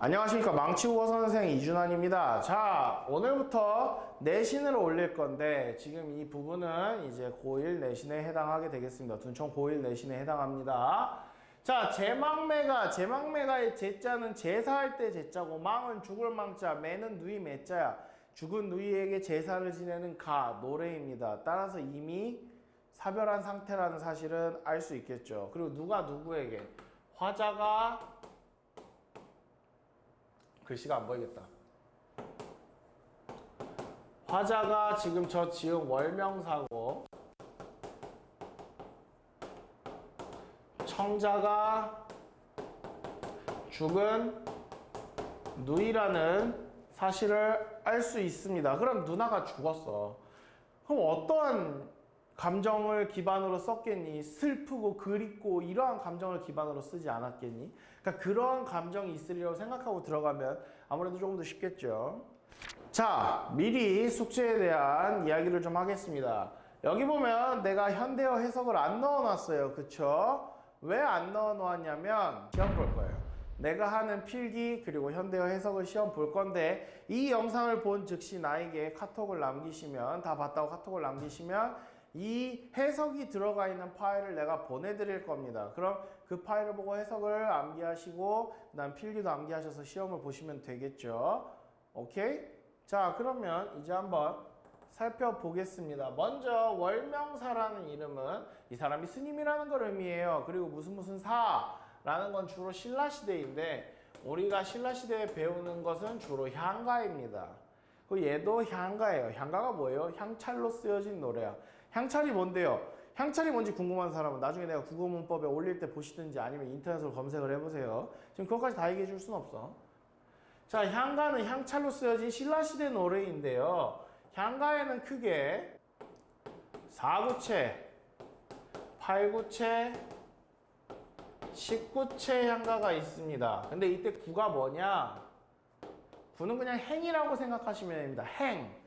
안녕하십니까, 망치국어 선생 이준환입니다. 자, 오늘부터 내신을 올릴 건데 지금 이 부분은 이제 고1 내신에 해당하게 되겠습니다. 둔청 고1 내신에 해당합니다. 자, 제망매가의 제자는 제사할 때 제자고, 망은 죽을 망자, 매는 누이 매자야. 죽은 누이에게 제사를 지내는 노래입니다. 따라서 이미 사별한 상태라는 사실은 알 수 있겠죠. 그리고 누가 누구에게, 화자가, 글씨가 안 보이겠다. 화자가 지금 저 지은 월명사고, 청자가 죽은 누이라는 사실을 알 수 있습니다. 그럼 누나가 죽었어. 그럼 어떠한 감정을 기반으로 썼겠니? 슬프고 그립고 이러한 감정을 기반으로 쓰지 않았겠니? 그러니까 그러한 감정이 있으리라고 생각하고 들어가면 아무래도 조금 더 쉽겠죠. 자, 미리 숙제에 대한 이야기를 좀 하겠습니다. 여기 보면 내가 현대어 해석을 안 넣어놨어요. 그쵸? 왜 안 넣어놓았냐면 시험 볼 거예요. 내가 하는 필기 그리고 현대어 해석을 시험 볼 건데, 이 영상을 본 즉시 나에게 카톡을 남기시면, 다 봤다고 카톡을 남기시면 이 해석이 들어가 있는 파일을 내가 보내드릴 겁니다. 그럼 그 파일을 보고 해석을 암기하시고 그다음 필기도 암기하셔서 시험을 보시면 되겠죠. 오케이? 자, 그러면 이제 한번 살펴보겠습니다. 먼저 월명사라는 이름은 이 사람이 스님이라는 걸 의미해요. 그리고 무슨 사라는 건 주로 신라시대인데, 우리가 신라시대에 배우는 것은 주로 향가입니다. 얘도 향가예요. 향가가 뭐예요? 향찰로 쓰여진 노래야. 향찰이 뭔데요? 향찰이 뭔지 궁금한 사람은 나중에 내가 국어문법에 올릴 때 보시든지 아니면 인터넷으로 검색을 해보세요. 지금 그것까지 다 얘기해 줄 순 없어. 자, 향가는 향찰로 쓰여진 신라시대 노래인데요. 향가에는 크게 4구체, 8구체, 19체 향가가 있습니다. 근데 이때 구가 뭐냐? 구는 그냥 행이라고 생각하시면 됩니다. 행.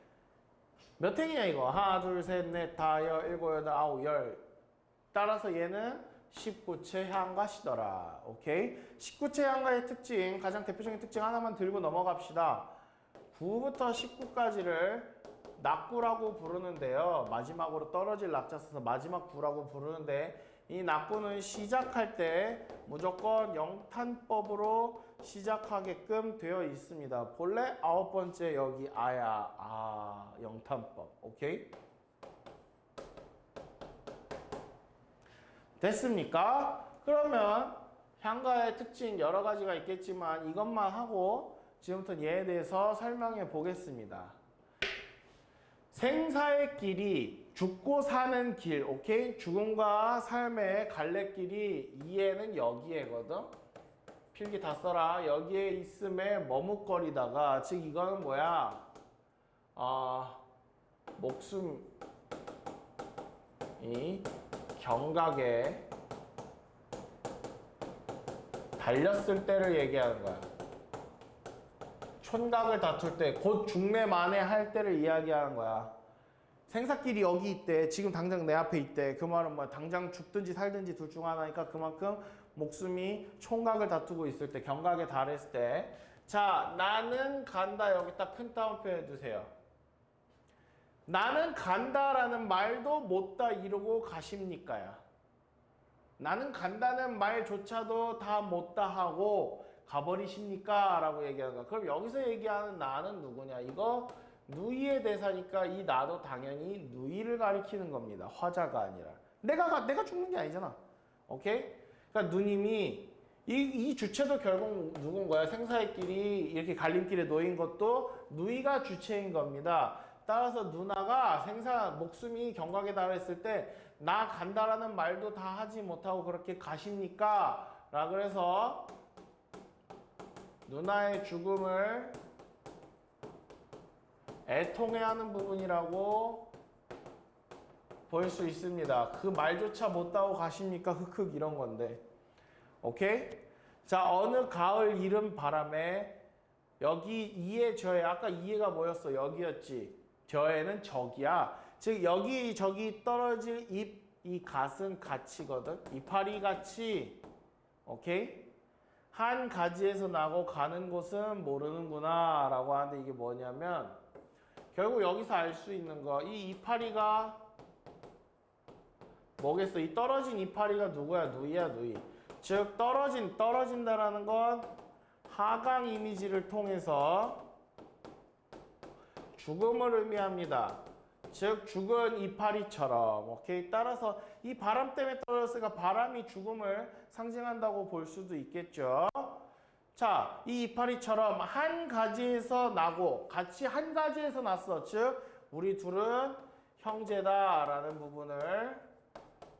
몇 행이냐 이거? 하나, 둘, 셋, 넷, 다, 열, 일곱, 여덟, 아홉, 열. 따라서 얘는 19체 향가시더라. 오케이? 19체 향가의 특징, 가장 대표적인 특징 하나만 들고 넘어갑시다. 9부터 19까지를 낙구라고 부르는데요. 마지막으로 떨어질 낙자 써서 마지막 구라고 부르는데, 이 낙구는 시작할 때 무조건 영탄법으로 시작하게끔 되어 있습니다. 본래 9번째 여기 아야. 영탄법. 오케이? 됐습니까? 그러면 향가의 특징 여러 가지가 있겠지만 이것만 하고 지금부터 얘에 대해서 설명해 보겠습니다. 생사의 길이 죽고 사는 길, 오케이? 죽음과 삶의 갈래길이 이해는 여기에거든? 필기 다 써라. 여기에 있음에 머뭇거리다가, 즉 이거는 뭐야? 목숨이 경각에 달렸을 때를 얘기하는 거야. 촌각을 다툴 때, 곧 중매 만회할 때를 이야기하는 거야. 생사길이 여기 있대. 지금 당장 내 앞에 있대. 그 말은 뭐야? 당장 죽든지 살든지 둘 중 하나니까 그만큼 목숨이 총각을 다투고 있을 때, 경각에 달했을 때. 자, 나는 간다. 여기 딱 큰 따옴표 해두세요. 나는 간다라는 말도 못다 이루고 가십니까야. 나는 간다는 말조차도 다 못다 하고 가버리십니까? 라고 얘기하는 거야. 그럼 여기서 얘기하는 나는 누구냐? 이거 누이의 대사니까 이 나도 당연히 누이를 가리키는 겁니다. 화자가 아니라. 내가 죽는 게 아니잖아. 오케이? 그러니까 누님이 이 주체도 결국 누군 거야? 생사의 길이 이렇게 갈림길에 놓인 것도 누이가 주체인 겁니다. 따라서 누나가 목숨이 경각에 달했을 때 나 간다라는 말도 다 하지 못하고 그렇게 가십니까? 라 그래서 누나의 죽음을 애통해하는 부분이라고 볼 수 있습니다. 그 말조차 못하고 가십니까? 흑흑 이런 건데. 오케이? 자, 어느 가을 이른 바람에, 여기 이에 저에, 아까 이에가 뭐였어? 여기였지. 저에는 저기야. 즉 여기 저기 떨어질 이 갓은 가치거든. 이파리 같이. 오케이? 한 가지에서 나고 가는 곳은 모르는구나 라고 하는데 이게 뭐냐면 결국 여기서 알 수 있는 거 이 이파리가 뭐겠어? 이 떨어진 이파리가 누구야? 누이야, 누이. 즉 떨어진다라는 건 하강 이미지를 통해서 죽음을 의미합니다. 즉 죽은 이파리처럼. 오케이. 따라서 이 바람 때문에 떨어졌으니까 바람이 죽음을 상징한다고 볼 수도 있겠죠. 자, 이 이파리처럼 한 가지에서 나고 같이 한 가지에서 났어. 즉 우리 둘은 형제다라는 부분을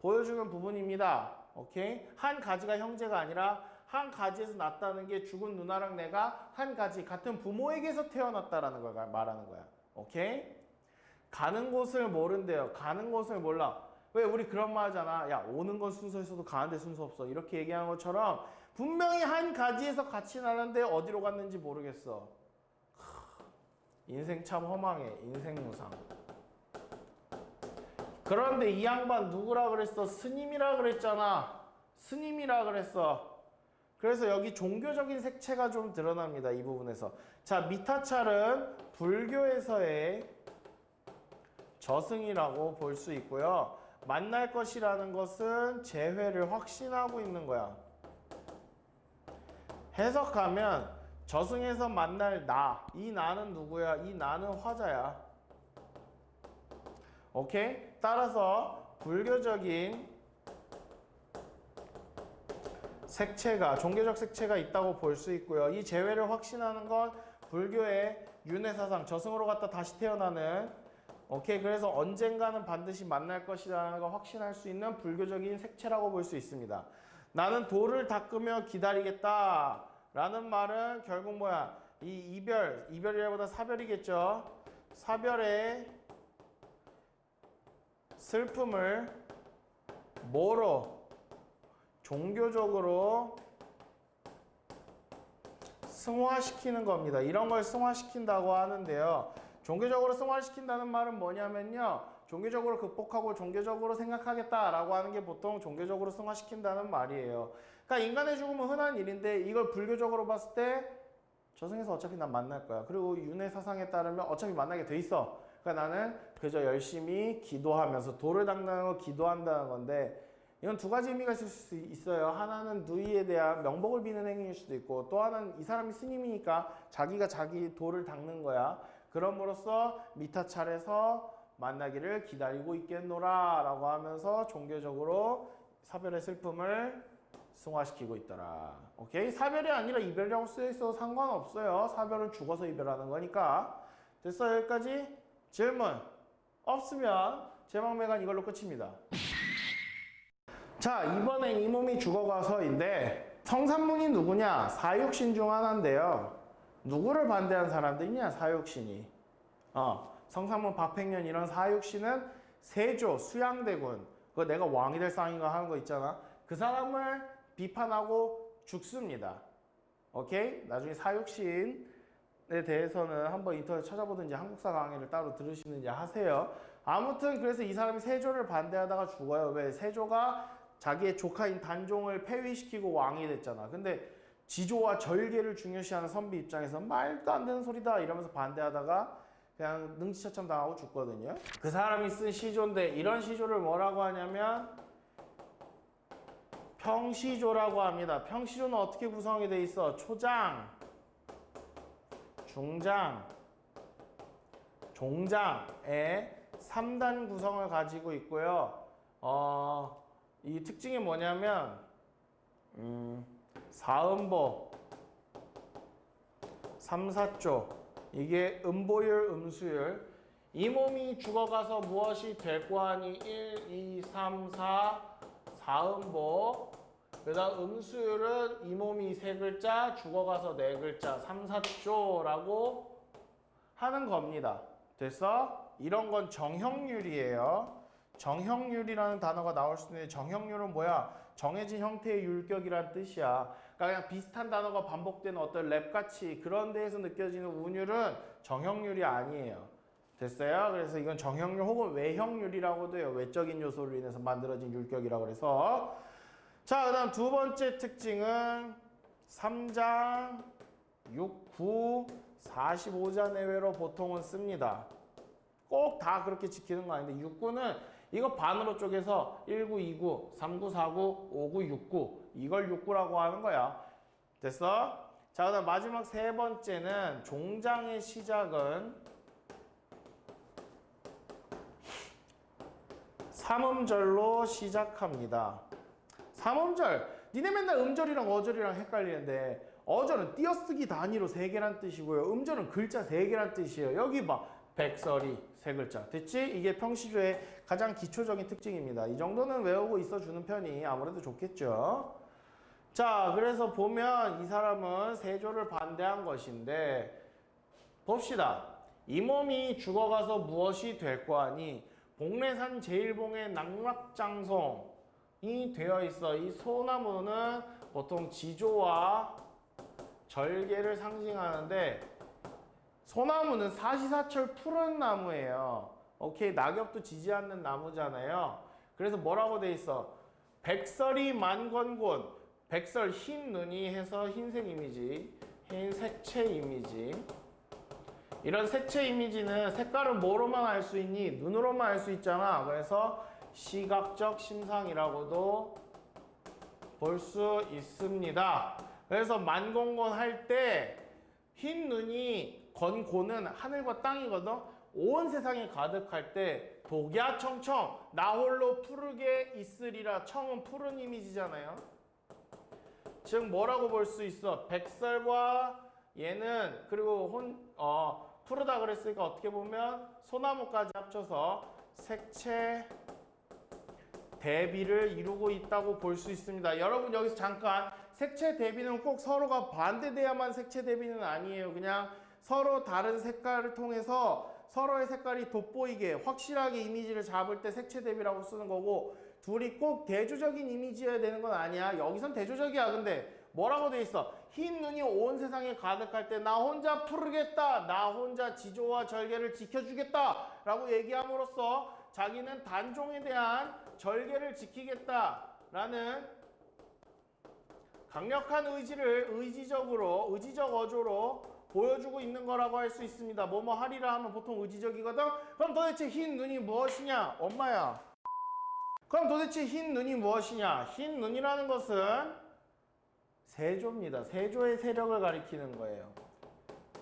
보여주는 부분입니다. 오케이? 한 가지가 형제가 아니라 한 가지에서 났다는 게 죽은 누나랑 내가 한 가지 같은 부모에게서 태어났다라는 걸 말하는 거야. 오케이? 가는 곳을 모른대요. 가는 곳을 몰라. 왜 우리 그런 말 하잖아. 야, 오는 건 순서 있어도 가는데 순서 없어. 이렇게 얘기하는 것처럼 분명히 한 가지에서 같이 나는데 어디로 갔는지 모르겠어. 인생 참 허망해. 인생 무상. 그런데 이 양반 누구라 그랬어? 스님이라 그랬잖아. 스님이라 그랬어. 그래서 여기 종교적인 색채가 좀 드러납니다. 이 부분에서. 자, 미타찰은 불교에서의 저승이라고 볼 수 있고요. 만날 것이라는 것은 재회를 확신하고 있는 거야. 해석하면 저승에서 만날 나. 이 나는 누구야? 이 나는 화자야. 오케이? 따라서 불교적인 색채가, 종교적 색채가 있다고 볼 수 있고요. 이 재회를 확신하는 건 불교의 윤회사상, 저승으로 갔다 다시 태어나는, 오케이, 그래서 언젠가는 반드시 만날 것이라는 걸 확신할 수 있는 불교적인 색채라고 볼 수 있습니다. 나는 돌을 닦으며 기다리겠다 라는 말은 결국 뭐야? 이 이별이라보다 사별이겠죠. 사별의 슬픔을 뭐로? 종교적으로 승화시키는 겁니다. 이런 걸 승화시킨다고 하는데요. 종교적으로 승화시킨다는 말은 뭐냐면요. 종교적으로 극복하고 종교적으로 생각하겠다라고 하는 게 보통 종교적으로 승화시킨다는 말이에요. 그러니까 인간의 죽음은 흔한 일인데 이걸 불교적으로 봤을 때 저승에서 어차피 난 만날 거야. 그리고 윤회 사상에 따르면 어차피 만나게 돼 있어. 그러니까 나는 그저 열심히 기도하면서 돌을 닦는 거 기도한다는 건데 이건 두 가지 의미가 있을 수 있어요. 하나는 누이에 대한 명복을 비는 행위일 수도 있고 또 하나는 이 사람이 스님이니까 자기가 자기 돌을 닦는 거야. 그럼으로써 미타찰에서 만나기를 기다리고 있겠노라 라고 하면서 종교적으로 사별의 슬픔을 승화시키고 있더라. 오케이? 사별이 아니라 이별이라고 쓰여 있어도 상관없어요. 사별은 죽어서 이별하는 거니까. 됐어? 여기까지? 질문 없으면 제방매간 이걸로 끝입니다. 자, 이번엔 이 몸이 죽어가서인데 성산문이 누구냐? 사육신 중 하나인데요. 누구를 반대한 사람들이냐? 사육신이. 성산문 박팽년 이런 사육신은 세조, 수양대군, 그거 내가 왕이 될 상인가 하는 거 있잖아. 그 사람을 비판하고 죽습니다. 오케이? 나중에 사육신에 대해서는 한번 인터넷 찾아보든지 한국사 강의를 따로 들으시는지 하세요. 아무튼 그래서 이 사람이 세조를 반대하다가 죽어요. 왜? 세조가 자기의 조카인 단종을 폐위시키고 왕이 됐잖아. 근데 지조와 절개를 중요시하는 선비 입장에서 말도 안 되는 소리다 이러면서 반대하다가 그냥 능지처참 당하고 죽거든요. 그 사람이 쓴 시조인데 이런 시조를 뭐라고 하냐면 평시조라고 합니다. 평시조는 어떻게 구성이 돼 있어? 초장, 중장, 종장의 3단 구성을 가지고 있고요. 이 특징이 뭐냐면 사음보, 삼사조, 이게 음보율, 음수율. 이 몸이 죽어가서 무엇이 될 거 아니? 1, 2, 3, 4, 사음보. 그 다음 음수율은 이 몸이 3글자, 죽어가서 4글자, 삼사조라고 하는 겁니다. 됐어? 이런 건 정형률이에요. 정형률이라는 단어가 나올 수 있는데 정형률은 뭐야? 정해진 형태의 율격이란 뜻이야. 그러니까 그냥 비슷한 단어가 반복되는 어떤 랩같이 그런 데에서 느껴지는 운율은 정형률이 아니에요. 됐어요? 그래서 이건 정형률 혹은 외형률이라고도 해요. 외적인 요소로 인해서 만들어진 율격이라고 그래서. 자, 그 다음 두 번째 특징은 3장, 6, 9, 45자 내외로 보통은 씁니다. 꼭 다 그렇게 지키는 거 아닌데 6, 9는 이거 반으로 쪼개서 19, 29, 39, 49, 59, 69 이걸 6구라고 하는 거야. 됐어? 자, 그다음 마지막 세 번째는 종장의 시작은 삼음절로 시작합니다. 삼음절, 니네 맨날 음절이랑 어절이랑 헷갈리는데 어절은 띄어쓰기 단위로 3개란 뜻이고요. 음절은 글자 3개란 뜻이에요. 여기 봐. 백설이 3글자. 됐지? 이게 평시조의 가장 기초적인 특징입니다. 이 정도는 외우고 있어주는 편이 아무래도 좋겠죠. 자, 그래서 보면 이 사람은 세조를 반대한 것인데 봅시다. 이 몸이 죽어가서 무엇이 될 거 아니 복례산 제일봉의 낙락장송이 되어 있어. 이 소나무는 보통 지조와 절개를 상징하는데 소나무는 사시사철 푸른 나무예요. 오케이, 낙엽도 지지 않는 나무잖아요. 그래서 뭐라고 돼 있어? 백설이 만건곤. 백설 흰 눈이 해서 흰색 이미지, 흰 색채 이미지. 이런 색채 이미지는 색깔은 뭐로만 알 수 있니? 눈으로만 알 수 있잖아. 그래서 시각적 심상이라고도 볼 수 있습니다. 그래서 만건곤 할 때 흰 눈이 건곤은 하늘과 땅이거든. 온 세상에 가득할 때 독야청청 나 홀로 푸르게 있으리라. 청은 푸른 이미지잖아요. 즉 뭐라고 볼 수 있어? 백설과 얘는 그리고 푸르다 그랬으니까 어떻게 보면 소나무까지 합쳐서 색채 대비를 이루고 있다고 볼 수 있습니다. 여러분 여기서 잠깐 색채 대비는 꼭 서로가 반대돼야만 색채 대비는 아니에요. 그냥 서로 다른 색깔을 통해서 서로의 색깔이 돋보이게 확실하게 이미지를 잡을 때 색채 대비라고 쓰는 거고 둘이 꼭 대조적인 이미지여야 되는 건 아니야. 여기선 대조적이야. 근데 뭐라고 돼 있어? 흰 눈이 온 세상에 가득할 때 나 혼자 푸르겠다. 나 혼자 지조와 절개를 지켜주겠다. 라고 얘기함으로써 자기는 단종에 대한 절개를 지키겠다라는 강력한 의지를 의지적 어조로 보여주고 있는 거라고 할 수 있습니다. 뭐뭐 하리라 하면 보통 의지적이거든? 그럼 도대체 흰 눈이 무엇이냐? 엄마야. 그럼 도대체 흰 눈이 무엇이냐? 흰 눈이라는 것은 세조입니다. 세조의 세력을 가리키는 거예요.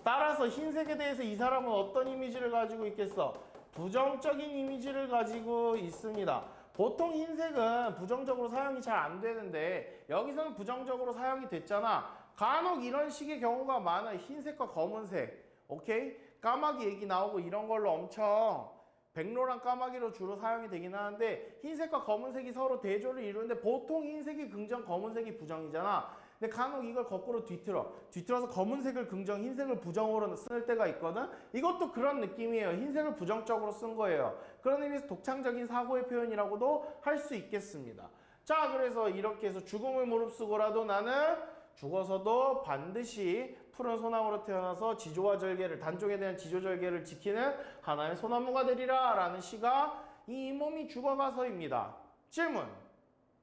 따라서 흰색에 대해서 이 사람은 어떤 이미지를 가지고 있겠어? 부정적인 이미지를 가지고 있습니다. 보통 흰색은 부정적으로 사용이 잘 안 되는데 여기서는 부정적으로 사용이 됐잖아. 간혹 이런 식의 경우가 많아요. 흰색과 검은색. 오케이? 까마귀 얘기 나오고 이런 걸로 엄청 백로랑 까마귀로 주로 사용이 되긴 하는데 흰색과 검은색이 서로 대조를 이루는데 보통 흰색이 긍정, 검은색이 부정이잖아. 근데 간혹 이걸 거꾸로 뒤틀어서 검은색을 긍정, 흰색을 부정으로 쓸 때가 있거든. 이것도 그런 느낌이에요. 흰색을 부정적으로 쓴 거예요. 그런 의미에서 독창적인 사고의 표현이라고도 할 수 있겠습니다. 자, 그래서 이렇게 해서 죽음을 무릅쓰고라도 나는 죽어서도 반드시 푸른 소나무로 태어나서 지조와 절개를, 단종에 대한 지조절개를 지키는 하나의 소나무가 되리라 라는 시가 이 몸이 죽어가서입니다. 질문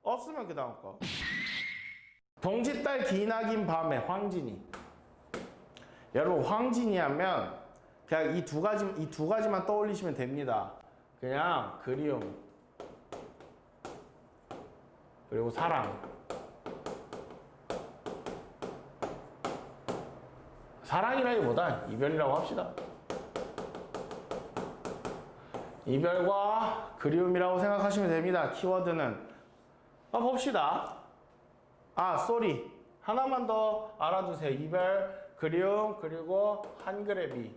없으면 그 다음 거. 동짓달 기나긴 밤에 황진이. 여러분 황진이 하면 그냥 이 두 가지만 떠올리시면 됩니다. 그냥 그리움 그리고 사랑. 사랑이라기보단 이별이라고 합시다. 이별과 그리움이라고 생각하시면 됩니다. 키워드는 봅시다. 쏘리. 하나만 더 알아두세요. 이별, 그리움, 그리고 한글의 비.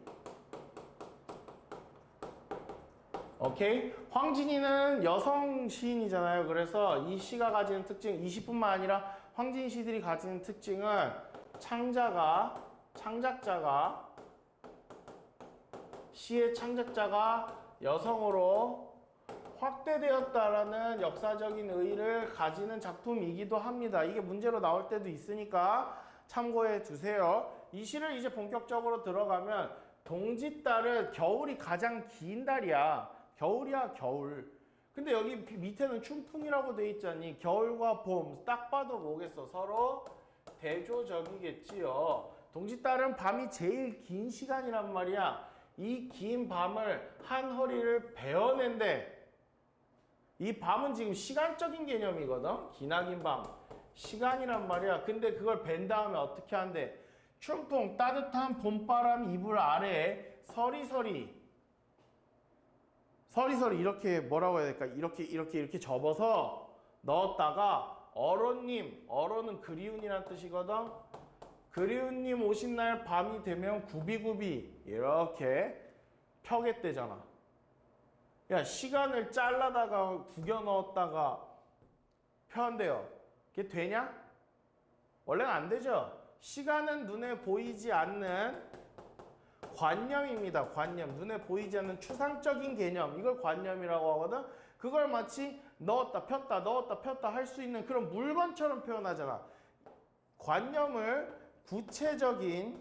오케이? 황진이는 여성 시인이잖아요. 그래서 이 시가 가지는 특징, 이 시뿐만 아니라 황진 시들이 가지는 특징은 시의 창작자가 여성으로 확대되었다라는 역사적인 의의를 가지는 작품이기도 합니다. 이게 문제로 나올 때도 있으니까 참고해 두세요. 이 시를 이제 본격적으로 들어가면 동짓달은 겨울이 가장 긴 달이야. 겨울이야, 겨울. 근데 여기 밑에는 춘풍이라고 돼 있잖니. 겨울과 봄, 딱 봐도 뭐겠어? 서로 대조적이겠지요. 동짓달은 밤이 제일 긴 시간이란 말이야. 이 긴 밤을 한 허리를 베어낸대. 이 밤은 지금 시간적인 개념이거든. 기나긴 밤. 시간이란 말이야. 근데 그걸 벤 다음에 어떻게 한대? 춘풍 따뜻한 봄바람 이불 아래에 서리서리 이렇게 뭐라고 해야 될까? 이렇게 접어서 넣었다가 어로님, 어로는 그리운이란 뜻이거든. 그리운님 오신 날 밤이 되면 굽이굽이 이렇게 펴겠대잖아. 야, 시간을 잘라다가 구겨 넣었다가 펴한대요. 그게 되냐? 원래는 안 되죠. 시간은 눈에 보이지 않는 관념입니다. 관념. 눈에 보이지 않는 추상적인 개념. 이걸 관념이라고 하거든. 그걸 마치 넣었다 폈다 넣었다 폈다 할 수 있는 그런 물건처럼 표현하잖아. 관념을 구체적인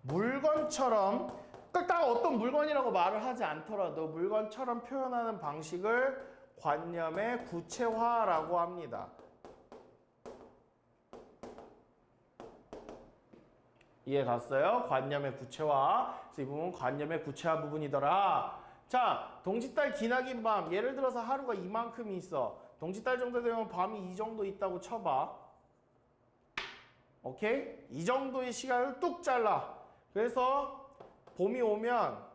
물건처럼 딱 어떤 물건이라고 말을 하지 않더라도 물건처럼 표현하는 방식을 관념의 구체화라고 합니다. 이해 갔어요? 관념의 구체화. 그래서 이 부분은 관념의 구체화 부분이더라. 자, 동짓달 기나긴 밤. 예를 들어서 하루가 이만큼이 있어. 동짓달 정도 되면 밤이 이 정도 있다고 쳐봐. 오케이? 이 정도의 시간을 뚝 잘라. 그래서 봄이 오면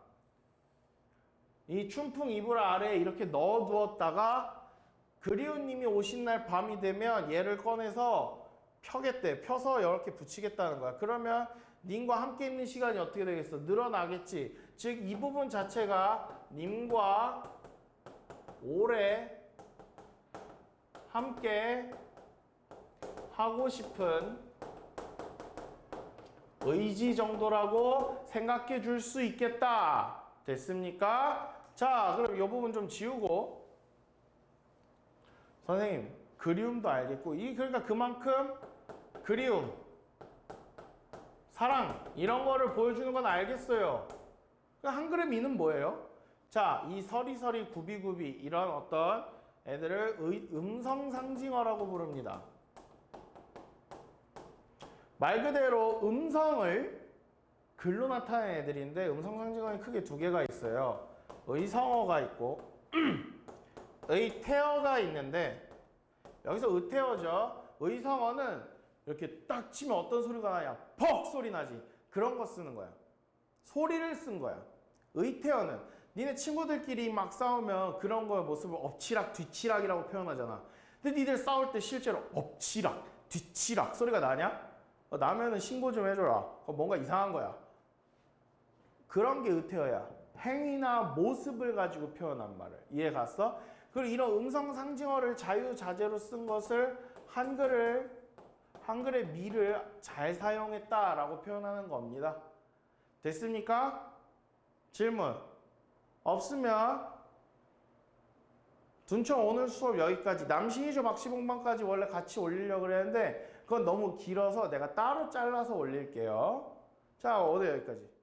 이 춘풍 이불 아래에 이렇게 넣어두었다가 그리운님이 오신 날 밤이 되면 얘를 꺼내서 펴겠대. 펴서 이렇게 붙이겠다는 거야. 그러면 님과 함께 있는 시간이 어떻게 되겠어? 늘어나겠지. 즉 이 부분 자체가 님과 오래 함께 하고 싶은 의지 정도라고 생각해 줄 수 있겠다. 됐습니까? 자, 그럼 이 부분 좀 지우고. 선생님, 그리움도 알겠고, 그러니까 그만큼 그리움, 사랑, 이런 거를 보여주는 건 알겠어요. 한글의 미는 뭐예요? 자, 이 서리서리 구비구비, 이런 어떤 애들을 음성상징어라고 부릅니다. 말 그대로 음성을 글로 나타내는 애들인데 음성상징어는 크게 두 개가 있어요. 의성어가 있고 의태어가 있는데 여기서 의태어죠. 의성어는 이렇게 딱 치면 어떤 소리가 나냐? 퍽 소리 나지. 그런 거 쓰는 거야. 소리를 쓴 거야. 의태어는 니네 친구들끼리 막 싸우면 그런 거의 모습을 엎치락 뒤치락이라고 표현하잖아. 근데 니들 싸울 때 실제로 엎치락 뒤치락 소리가 나냐? 나면은 신고 좀 해줘라. 뭔가 이상한 거야. 그런 게 의태어야. 행위나 모습을 가지고 표현한 말을. 이해 갔어? 그리고 이런 음성 상징어를 자유자재로 쓴 것을 한글의 미를 잘 사용했다라고 표현하는 겁니다. 됐습니까? 질문 없으면 둔청 오늘 수업 여기까지. 남신이조 박시봉방까지 원래 같이 올리려고 그랬는데 그건 너무 길어서 내가 따로 잘라서 올릴게요. 자, 오늘 여기까지.